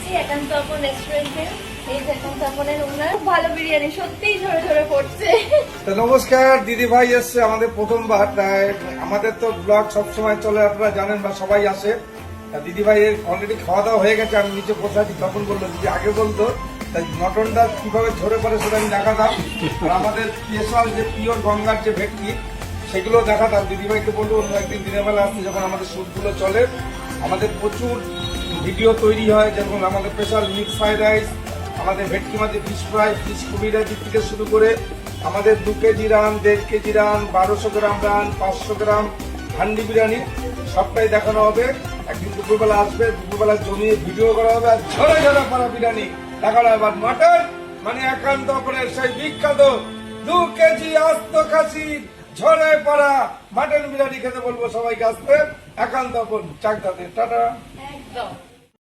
এসেছি একান্ত আপন রেস্টুরেন্টে। এই যে একান্ত আপনের ওনার খুব ভালো বিরিয়ানি, সত্যিই ঝরে ঝরে পড়ছে। তো নমস্কার, দিদি ভাই এসছে আমাদের প্রথমবার। তাই আমাদের তো ব্লগ সবসময় চলে, আপনারা জানেন বা সবাই আসে। দিদি ভাই অলরেডি খাওয়া দাওয়া হয়ে গেছে, আমি নিচে বসে আছি। তখন বললো দিদি আগে বলতো, তাই মটনটা কিভাবে ঝরে পড়ে সেটা আমি দেখাতাম। আর আমাদের স্পেশাল যে পিওর গঙ্গার যে ভেটকি সেগুলো দেখাতাম। দিদিভাইকে বলবো অন্য একদিন দিনের বেলা আসতে, যখন আমাদের শ্যুটগুলো চলে। আমাদের প্রচুর ভিডিও তৈরি হয়, যেমন আমাদের স্পেশাল মিক্স ফ্রাইড রাইস, আমাদের ভেটকি মাছের ফিশ ফ্রাই, ফিশ কুবিরাজি থেকে শুরু করে আমাদের 2 কেজি রান, 1.5 কেজি রান, 1200 গ্রাম রান, 500 গ্রাম হান্ডি বিরিয়ানি সবটাই দেখানো হবে। একদিন দুপুরবেলা আসবে, দুপুরবেলা জমিয়ে ভিডিও করা হবে, আর ঝরে ঝরে পড়া বিরিয়ানি দেখানো হবে। মটন মানে একান্ত অপরের সেই বিখ্যাত 2 কেজি আস্ত খাসি ঝরে পড়া মাটন বিরিয়ানি খেতে বলবো সবাইকে আসতে। একান্ত অপর চাকদাতে টাটা। একদম।